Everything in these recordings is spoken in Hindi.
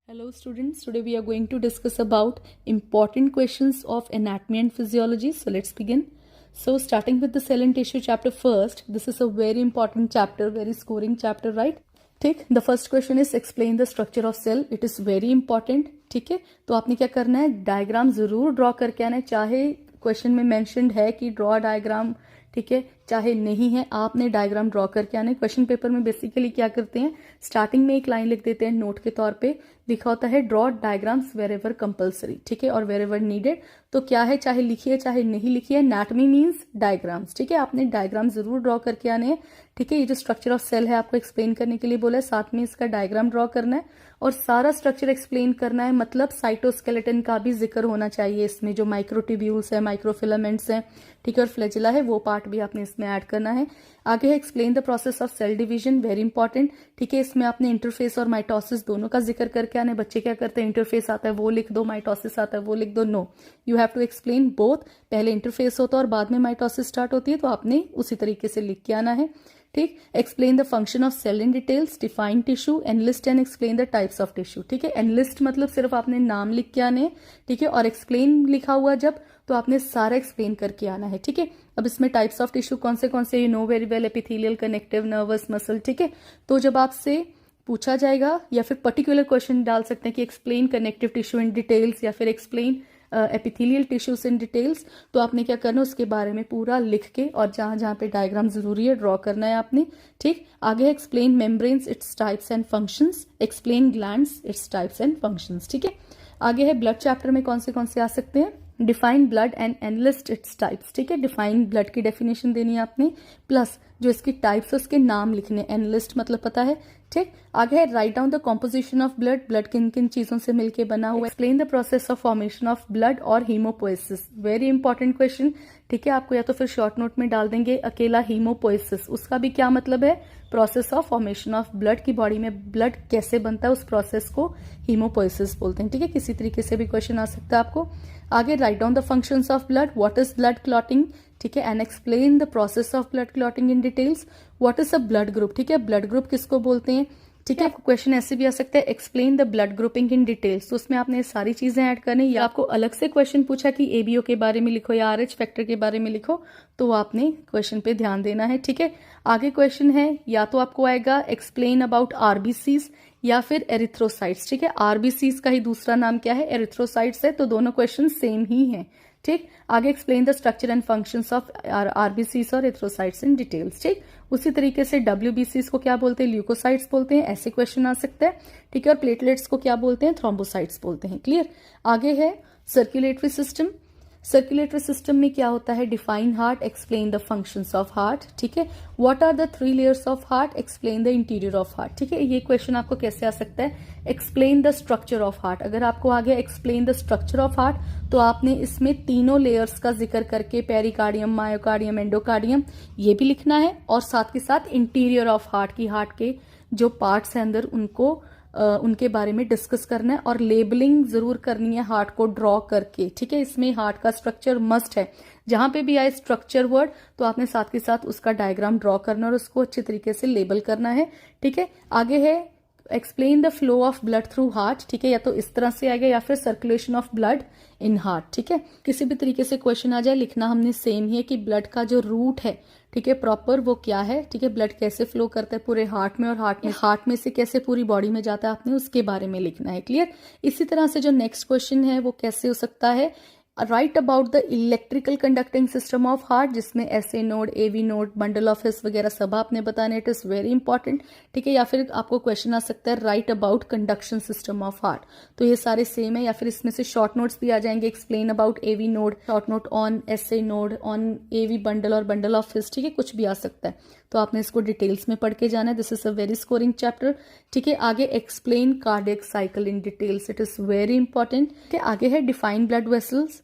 Hello students, today we are going to discuss about important questions of anatomy and physiology. So let's begin. So starting with the cell and tissue chapter first, this is a very important chapter, very scoring chapter, right? ठीक, the first question is explain the structure of cell. It is very important. ठीक है, तो आपने क्या करना है, डायग्राम जरूर ड्रॉ करके आना है, चाहे क्वेश्चन में मेंशन्ड है कि ड्रॉ डायग्राम, ठीक है, चाहे नहीं है, आपने डायग्राम ड्रॉ करके आना है। क्वेश्चन पेपर में बेसिकली क्या करते हैं, स्टार्टिंग में एक लाइन लिख देते हैं नोट के तौर पे, लिखा होता है draw diagrams wherever compulsory, ठीक है, और वेर एवर नीडेड। तो क्या है, चाहे लिखिए चाहे नहीं लिखिए, एनाटॉमी मींस डायग्राम्स, ठीक है, आपने डायग्राम जरूर ड्रॉ करके आने हैं। ठीक है, ये जो स्ट्रक्चर ऑफ सेल है आपको एक्सप्लेन करने के लिए बोला है, साथ में इसका डायग्राम ड्रॉ करना है और सारा स्ट्रक्चर एक्सप्लेन करना है। मतलब साइटोस्केलेटन का भी जिक्र होना चाहिए इसमें, जो माइक्रोट्यूब्यूल्स है, माइक्रोफिलामेंट्स हैं, ठीक है, और फ्लैजिला है, वो पार्ट भी आपने इसमें ऐड करना है। आगे है explain the process of cell division, very important, ठीक है, इसमें आपने इंटरफेस और माइटोसिस दोनों का जिक्र करके आने। बच्चे क्या करते हैं, इंटरफेस आता है वो लिख दो, माइटोसिस आता है वो लिख दो, no, you have to explain both. पहले इंटरफेस होता है और बाद में माइटोसिस स्टार्ट होती है, तो आपने उसी तरीके से लिख के आना है। ठीक, explain the function of cell in details, define tissue, enlist and explain the types of tissue. ठीक है, एनलिस्ट मतलब सिर्फ आपने नाम लिख के आने, ठीक है, और एक्सप्लेन लिखा हुआ जब, तो आपने सारा एक्सप्लेन करके आना है। ठीक है, अब इसमें टाइप्स ऑफ टिश्यू कौन से you know very well, epithelial, connective, nervous, muscle, ठीक है। तो जब आपसे पूछा जाएगा या फिर पर्टिकुलर क्वेश्चन डाल सकते हैं कि explain connective tissue in details या फिर explain epithelial tissues in details, तो आपने क्या करना है, उसके बारे में पूरा लिख के और जहां जहां पे डायग्राम जरूरी है ड्रॉ करना है आपने। ठीक, आगे explain membranes, its types and functions, explain glands, its types and functions. ठीक है, आगे है ब्लड चैप्टर में कौन से आ सकते हैं, define blood and enlist its types. ठीक है, डिफाइन ब्लड की डेफिनेशन देनी है आपने, प्लस जो इसकी टाइप्स है उसके नाम लिखने, एनलिस्ट मतलब पता है। ठीक, आगे है write down the composition of blood, blood किन किन चीजों से मिलकर बना हुआ है, explain the process of formation of blood और हीमोपोएसिस, वेरी इंपॉर्टेंट क्वेश्चन। ठीक है, आपको या तो फिर शॉर्ट नोट में डाल देंगे अकेला हीमोपोएसिस, उसका भी क्या मतलब है, process of formation of blood, की बॉडी में ब्लड कैसे बनता है, उस प्रोसेस को हीमोपोएसिस बोलते हैं। ठीक है, किसी तरीके से भी क्वेश्चन आ सकता है आपको। आगे write down the functions of blood, what is blood clotting, ठीक है, and explain the process of blood clotting in details, what is a blood group, ठीक है, ब्लड ग्रुप किसको बोलते हैं। ठीक है, क्वेश्चन ऐसे भी आ सकता है, explain the blood grouping in details, तो उसमें आपने सारी चीजें ऐड करनी, या आपको अलग से क्वेश्चन पूछा कि एबीओ के बारे में लिखो या आरएच फैक्टर के बारे में लिखो, तो आपने क्वेश्चन पे ध्यान देना है। ठीक है, आगे क्वेश्चन है, या तो आपको आएगा एक्सप्लेन अबाउट आरबीसीज या फिर एरिथ्रोसाइट्स। ठीक है, आरबीसीज का ही दूसरा नाम क्या है, एरिथ्रोसाइट्स है, तो दोनों क्वेश्चन सेम ही हैं। ठीक, आगे explain the structure and functions of RBCs और एरिथ्रोसाइट्स इन डिटेल्स। ठीक, उसी तरीके से डब्ल्यूबीसीज को क्या बोलते हैं, ल्यूकोसाइट्स बोलते हैं, ऐसे क्वेश्चन आ सकते हैं। ठीक है, और प्लेटलेट्स को क्या बोलते हैं, थ्रोम्बोसाइट्स बोलते हैं। क्लियर, आगे है सर्कुलेटरी सिस्टम, सर्कुलेटरी सिस्टम में क्या होता है, define heart, explain the functions of heart. ठीक है, what are the 3 layers of heart, explain the interior of heart. ठीक है, ये क्वेश्चन आपको कैसे आ सकता है, explain the structure of heart. अगर आपको आ गया explain the structure of heart, तो आपने इसमें तीनों लेयर्स का जिक्र करके पेरिकार्डियम, मायोकार्डियम, एंडोकार्डियम, ये भी लिखना है, और साथ के साथ इंटीरियर ऑफ हार्ट की, हार्ट के जो पार्ट्स हैं अंदर, उनको उनके बारे में डिस्कस करना है, और लेबलिंग जरूर करनी है हार्ट को ड्रॉ करके। ठीक है, इसमें हार्ट का स्ट्रक्चर मस्ट है, जहां पे भी आए स्ट्रक्चर वर्ड, तो आपने साथ के साथ उसका डायग्राम ड्रॉ करना और उसको अच्छे तरीके से लेबल करना है। ठीक है, आगे है explain the flow of blood through heart. ठीक है, या तो इस तरह से आएगा या फिर circulation of blood in heart. ठीक है, किसी भी तरीके से क्वेश्चन आ जाए, लिखना हमने सेम ही है कि ब्लड का जो रूट है, ठीक है, प्रॉपर वो क्या है। ठीक है, ब्लड कैसे फ्लो करता है पूरे हार्ट में, और हार्ट में से कैसे पूरी बॉडी में जाता है, आपने उसके बारे में लिखना है। क्लियर, इसी तरह से जो नेक्स्ट क्वेश्चन है वो कैसे हो सकता है, write about the electrical conducting system of heart, जिसमें SA node, AV node, bundle of His वगैरह सब आपने बताने, इट इज वेरी इंपॉर्टेंट। ठीक है, या फिर आपको क्वेश्चन आ सकता है write about conduction system of heart, तो ये सारे सेम है, या फिर इसमें से शॉर्ट नोट्स भी आ जाएंगे, explain about AV node, short note on SA node, on AV bundle और बंडल ऑफ हिस। ठीक है, कुछ भी आ सकता है, तो आपने इसको डिटेल्स में पढ़ के जाना है, this is a very scoring chapter. ठीक है, आगे explain cardiac cycle in details, it is very important. ठीक है, आगे है डिफाइन ब्लड वेसल्स।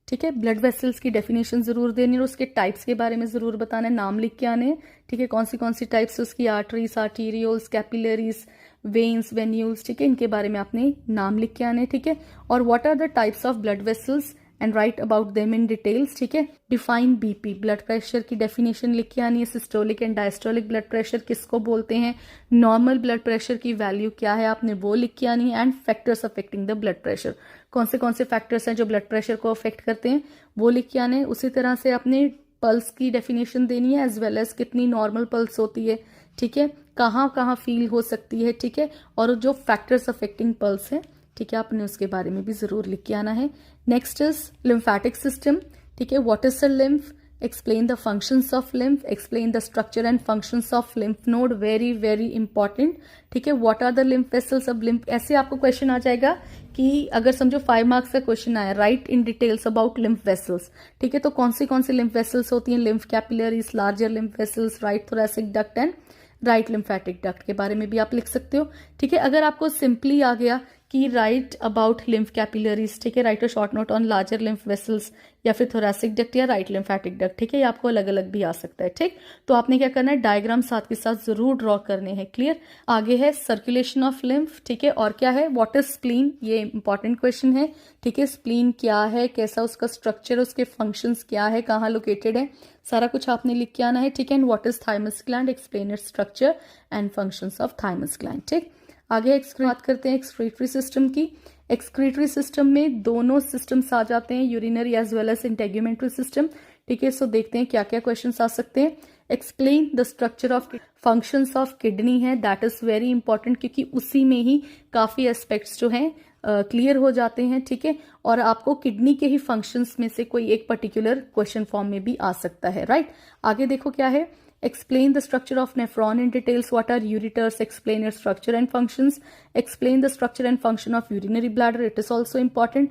ठीक है, ब्लड वेसल्स की डेफिनेशन जरूर देनी और उसके टाइप्स के बारे में जरूर बताना है, नाम लिख के आने। ठीक है, कौन सी टाइप्स है उसकी, arteries, arterioles, capillaries, veins, venules. ठीक है, इनके बारे में आपने नाम लिख के आने। ठीक है, और what are the types of blood vessels and write about them in details, ठीक है। डिफाइन बीपी, ब्लड प्रेशर की डेफिनेशन लिख के आनी है। Systolic and diastolic blood pressure किसको बोलते हैं, नॉर्मल ब्लड प्रेशर की वैल्यू क्या है, आपने वो लिख के आनी है। And factors affecting the blood pressure, कौन से फैक्टर्स हैं जो ब्लड प्रेशर को अफेक्ट करते हैं, वो लिख के आने। उसी तरह से अपने पल्स की डेफिनेशन देनी है, एज वेल एज कितनी नॉर्मल पल्स होती है, ठीक है, कहाँ कहाँ फील हो सकती है, ठीक है, और जो फैक्टर्स अफेक्टिंग पल्स है, ठीक है, आपने उसके बारे में भी जरूर लिख के आना है। नेक्स्ट इज लिम्फेटिक सिस्टम, ठीक है, what is the lymph, explain the functions of lymph, explain the structure and functions of lymph node, very very important, ठीक है। What are the lymph vessels, अब लिम्फ ऐसे आपको क्वेश्चन आ जाएगा कि अगर समझो 5 मार्क्स का क्वेश्चन आया, right in details about lymph vessels, ठीक है, तो कौन सी लिम्फ वेसल्स होती हैं, lymph capillaries, larger lymph vessels, right thoracic duct and right lymphatic duct के बारे में भी आप लिख सकते हो, ठीक है। अगर आपको सिंपली आ गया कि राइट अबाउट लिम्फ कैपिलरीज, ठीक है, right a short note on larger lymph vessels या फिर थोरैसिक डक्ट या राइट लिम्फेटिक डक्ट, ठीक है, ये आपको अलग अलग भी आ सकता है, ठीक। तो आपने क्या करना है, डायग्राम साथ के साथ जरूर ड्रॉ करने हैं, क्लियर। आगे है सर्कुलेशन ऑफ लिम्फ, ठीक है, और क्या है, व्हाट इज स्प्लीन, ये इंपॉर्टेंट क्वेश्चन है, ठीक है। स्प्लीन क्या है, कैसा उसका स्ट्रक्चर, उसके फंक्शंस क्या है, कहाँ लोकेटेड है, सारा कुछ आपने लिख के आना है, ठीक है। And what is thymus gland, explain its structure and functions of thymus gland, ठीक। आगे बात करते हैं एक्सक्रीटरी सिस्टम की। एक्सक्रीटरी सिस्टम में दोनों सिस्टम्स आ जाते हैं, urinary as well as integumentary system, ठीक है। सो देखते हैं क्या क्या क्वेश्चंस आ सकते हैं। Explain the structure of functions of kidney है, दैट इज वेरी इंपॉर्टेंट, क्योंकि उसी में ही काफी एस्पेक्ट्स जो हैं क्लियर हो जाते हैं, ठीक है। और आपको किडनी के ही फंक्शंस में से कोई एक पर्टिकुलर क्वेश्चन फॉर्म में भी आ सकता है, राइट। आगे देखो क्या है, explain the structure of nephron in details, what are ureters, explain its structure and functions, explain the structure and function of urinary bladder, it is also important,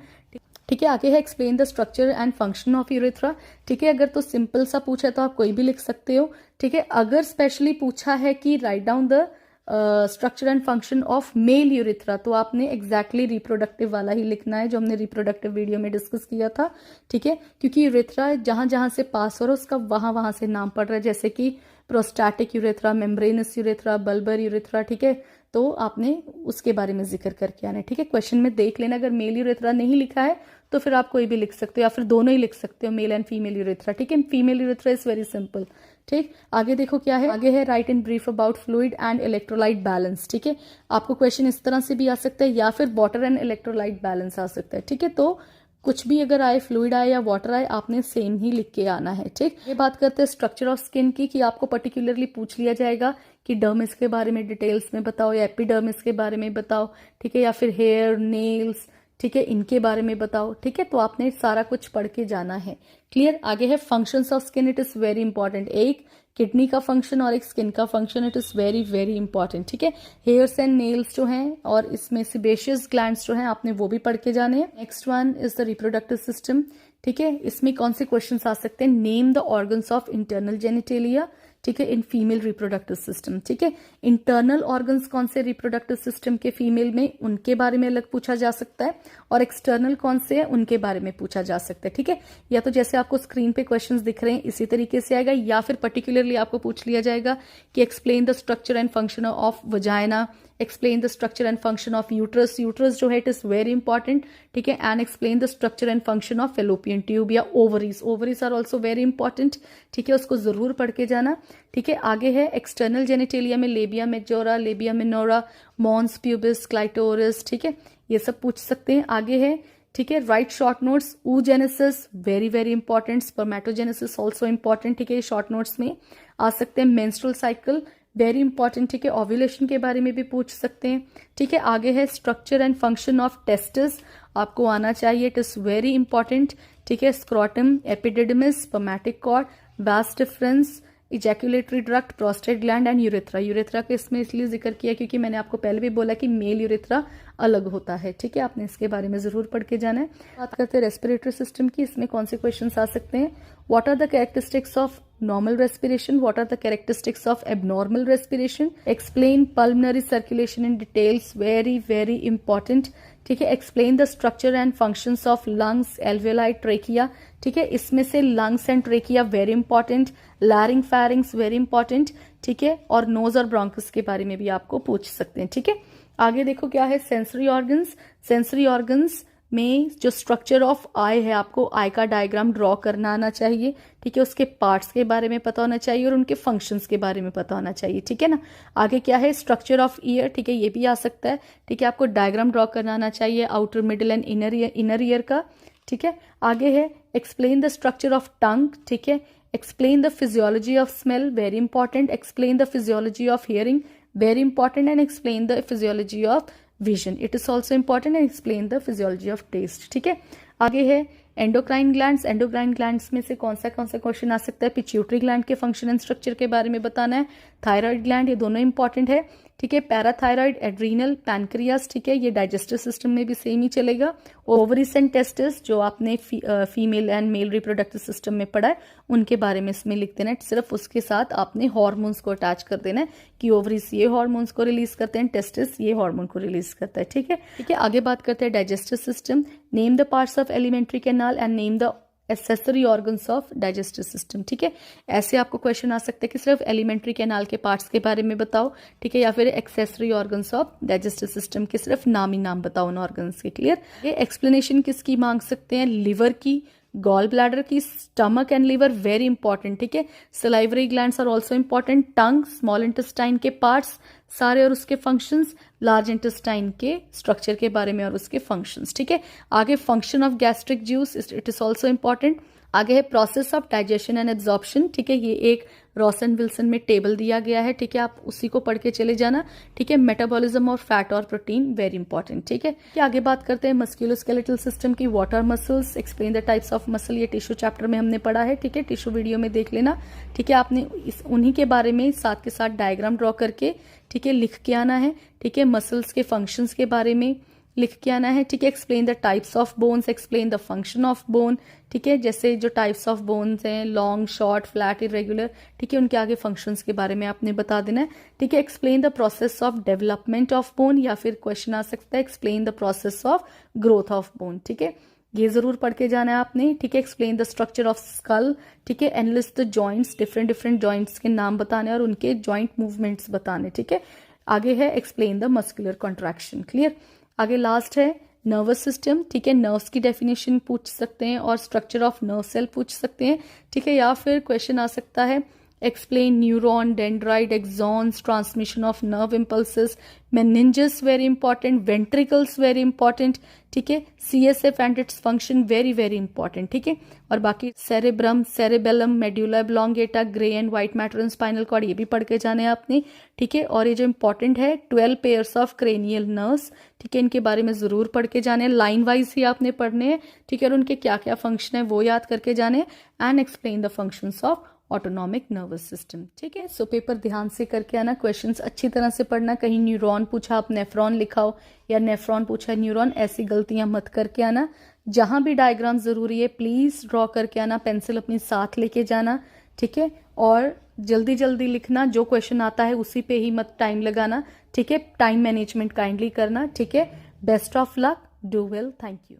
ठीक है। आगे है explain the structure and function of urethra, ठीक है। अगर तो सिंपल सा पूछा है तो आप कोई भी लिख सकते हो, ठीक है। अगर स्पेशली पूछा है कि write down the structure and function of male urethra, तो आपने एग्जैक्टली रिप्रोडक्टिव वाला ही लिखना है जो हमने रिप्रोडक्टिव वीडियो में डिस्कस किया था, ठीक है। क्योंकि यूरेथ्रा जहां जहां से पास हो रहा है उसका वहां वहां से नाम पड़ रहा है, जैसे कि prostatic urethra, membranes urethra, bulbar urethra, ठीक है। तो आपने उसके बारे में जिक्र करके आना है, ठीक है। क्वेश्चन में देख लेना, अगर मेल यूरेथ्रा नहीं लिखा है तो फिर आप कोई भी लिख सकते हो या फिर दोनों ही लिख सकते हो, मेल एंड फीमेल यूरेथ्रा, ठीक है। Female urethra is very simple, ठीक। आगे देखो क्या है, आगे है right in brief about fluid and electrolyte balance, ठीक है। आपको क्वेश्चन इस तरह से भी आ सकता है या फिर वाटर एंड इलेक्ट्रोलाइट बैलेंस आ सकता है, ठीक है। तो कुछ भी अगर आए, फ्लूइड आए या वाटर आए, आपने सेम ही लिख के आना है, ठीक। ये बात करते हैं स्ट्रक्चर ऑफ स्किन की, कि आपको पर्टिकुलरली पूछ लिया जाएगा कि डर्मिस के बारे में डिटेल्स में बताओ या एपिडर्मिस के बारे में बताओ, ठीक है, या फिर हेयर, नेल्स, ठीक है, इनके बारे में बताओ, ठीक है। तो आपने सारा कुछ पढ़ के जाना है, क्लियर। आगे है functions of skin, it is very important, एक किडनी का फंक्शन और एक स्किन का function, it is very very important, ठीक है। हेयर्स एंड नेल्स जो हैं और इसमें सेबेशियस ग्लैंड्स जो हैं आपने वो भी पढ़ के जाने हैं। Next one is the reproductive system, ठीक है। इसमें कौन से क्वेश्चन आ सकते हैं, name the organs of internal genitalia, ठीक है, इन फीमेल रिप्रोडक्टिव सिस्टम, ठीक है। इंटरनल ऑर्गन्स कौन से रिप्रोडक्टिव सिस्टम के फीमेल में, उनके बारे में अलग पूछा जा सकता है, और एक्सटर्नल कौन से है उनके बारे में पूछा जा सकता है, ठीक है। या तो जैसे आपको स्क्रीन पे क्वेश्चंस दिख रहे हैं इसी तरीके से आएगा, या फिर पर्टिकुलरली आपको पूछ लिया जाएगा कि explain the structure and function of vagina, explain the structure and function of uterus, uterus जो है इट इज वेरी इंपॉर्टेंट, ठीक है। And explain the structure and function of fallopian tube या ovaries, ovaries are also very important, ठीक है, उसको जरूर पढ़ के जाना, ठीक है। आगे है एक्सटर्नल जेनिटेलिया में labia majora, labia minora, mons pubis, clitoris, ठीक है, ये सब पूछ सकते हैं। आगे है, ठीक है, right short notes, oogenesis very very important, spermatogenesis also important, ठीक है, शॉर्ट नोट्स में आ सकते हैं। मेंस्ट्रुअल साइकिल वेरी इंपॉर्टेंट, ठीक है, ओव्यूलेशन के बारे में भी पूछ सकते हैं, ठीक है। आगे है structure and function of testis, आपको आना चाहिए, इट इज वेरी इंपॉर्टेंट, ठीक है। Scrotum, epididymis, spermatic cord, vas deferens, ejaculatory duct, prostate gland and urethra. Urethra का इसमें इसलिए जिक्र किया क्योंकि मैंने आपको पहले भी बोला कि मेल यूरेथ्रा अलग होता है, ठीक है, आपने इसके बारे में जरूर पढ़ के जाना है। बात करते हैं रेस्पिरेटरी सिस्टम की, इसमें कौन से क्वेश्चंस आ सकते हैं, what are the characteristics of normal respiration, what are the characteristics of abnormal respiration, explain pulmonary circulation in details, very very important, ठीक है। explain the structure and functions of lungs, alveoli, trachea, ठीक है, इसमें से lungs and trachea very important, larynx, pharynx very important, ठीक है, और nose और bronchus के बारे में भी आपको पूछ सकते हैं, ठीक है। आगे देखो क्या है, सेंसरी ऑर्गन्स, सेंसरी ऑर्गन्स में जो स्ट्रक्चर ऑफ आई है, आपको आई का डायग्राम ड्रॉ करना आना चाहिए, ठीक है। उसके पार्ट्स के बारे में पता होना चाहिए और उनके फंक्शंस के बारे में पता होना चाहिए, ठीक है ना। आगे क्या है, स्ट्रक्चर ऑफ ईयर, ठीक है, ये भी आ सकता है, ठीक है। आपको डायग्राम ड्रॉ करना आना चाहिए outer, middle and inner ear का, ठीक है। आगे है explain the structure of tongue, ठीक है। Explain the physiology of smell, very important. Explain the physiology of hearing, very important, and explain the physiology of vision, it is also important, and explain the physiology of taste, ठीक है। आगे है एंडोक्राइन ग्लैंड्स, एंडोक्राइन ग्लैंड्स में से कौन सा क्वेश्चन आ सकता है, पिट्यूटरी ग्लैंड के फंक्शन एंड स्ट्रक्चर के बारे में बताना है, थायराइड ग्लैंड, ये दोनों इंपॉर्टेंट है, ठीक है। पैराथायराइड, एड्रीनल, पैनक्रियास, ठीक है, ये डाइजेस्टिव सिस्टम में भी सेम ही चलेगा। ओवरीज एंड टेस्टिस, जो आपने female and male reproductive system में पढ़ा है, उनके बारे में इसमें लिख देना है। सिर्फ उसके साथ आपने हॉर्मोन्स को अटैच कर देना है कि ओवरीज ये हॉर्मोन्स को रिलीज करते हैं, टेस्टिस ये हार्मोन को रिलीज करता है, ठीक है। ठीक है, आगे बात करते हैं digestive system. Name the parts of alimentary canal and name the accessory organs of digestive system, ठीक है। ऐसे आपको क्वेश्चन आ सकते हैं कि सिर्फ एलिमेंट्री कैनाल के पार्ट्स के बारे में बताओ, ठीक है, या फिर accessory organs of digestive system के सिर्फ नाम ही नाम बताओ उन ऑर्गन्स के, क्लियर। ये एक्सप्लेनेशन किसकी मांग सकते हैं, लिवर की, गॉल ब्लैडर की, stomach and liver, very important, ठीक है। Salivary glands are also important, tongue, small intestine के पार्ट्स सारे और उसके फंक्शंस, लार्ज इंटेस्टाइन के स्ट्रक्चर के बारे में और उसके फंक्शंस, ठीक है। आगे function of gastric juice, it is also important. आगे है process of digestion and absorption, ठीक है, ये एक रॉसन विल्सन में टेबल दिया गया है, ठीक है, आप उसी को पढ़ के चले जाना, ठीक है। मेटाबॉलिज्म और फैट और प्रोटीन, वेरी इंपॉर्टेंट, ठीक है। आगे बात करते हैं मस्कुलोस्केलेटल सिस्टम की, what our muscles, explain the types of muscle, ये टिश्यू चैप्टर में हमने पढ़ा है, ठीक है, टिश्यू वीडियो में देख लेना, ठीक है। आपने उन्हीं के बारे में साथ के साथ डायग्राम ड्रॉ करके, ठीक है, लिख के आना है, ठीक है। मसल्स के फंक्शंस के बारे में लिख के आना है, ठीक है। Explain the types of bones, explain the function of bone, ठीक है, जैसे जो टाइप्स ऑफ बोन्स हैं, लॉन्ग, शॉर्ट, फ्लैट, इरेगुलर, ठीक है, उनके आगे फंक्शंस के बारे में आपने बता देना है, ठीक है। Explain the process of development of bone, या फिर क्वेश्चन आ सकता है explain the process of growth of bone, ठीक है, ये जरूर पढ़ के जाना है आपने, ठीक है। Explain the structure of skull, ठीक है, and list the joints, different joints के नाम बताने और उनके जॉइंट मूवमेंट्स बताने, ठीक है। आगे है explain the muscular contraction, clear. आगे लास्ट है नर्वस सिस्टम, ठीक है, नर्व्स की डेफिनेशन पूछ सकते हैं और स्ट्रक्चर ऑफ नर्व सेल पूछ सकते हैं, ठीक है, या फिर क्वेश्चन आ सकता है explain neuron, dendrite, axons, transmission of nerve impulses, meninges, very important, ventricles, very important, ठीक है, CSF and its function, very important, ठीक है। और बाकी cerebrum, cerebellum, medulla oblongata, grey and white matter and spinal cord, ये भी पढ़ के जाने हैं आपने, ठीक है। और ये जो इंपॉर्टेंट है 12 पेयर्स ऑफ क्रेनियल नर्व्स, ठीक है, इनके बारे में जरूर पढ़ के जाने हैं, लाइन वाइज ही आपने पढ़ने हैं, ठीक है, और उनके क्या क्या फंक्शन है वो याद करके जाने, and explain the functions of autonomic nervous system, ठीक है। सो पेपर ध्यान से करके आना, क्वेश्चंस अच्छी तरह से पढ़ना, कहीं न्यूरॉन पूछा आप नेफ्रॉन लिखाओ या नेफ्रॉन पूछा न्यूरॉन, ऐसी गलतियां मत करके आना। जहां भी डायग्राम जरूरी है प्लीज ड्रॉ करके आना, पेंसिल अपनी साथ लेके जाना, ठीक है, और जल्दी लिखना, जो क्वेश्चन आता है उसी पे ही मत टाइम लगाना, ठीक है, टाइम मैनेजमेंट काइंडली करना, ठीक है। Best of luck, do well, thank you.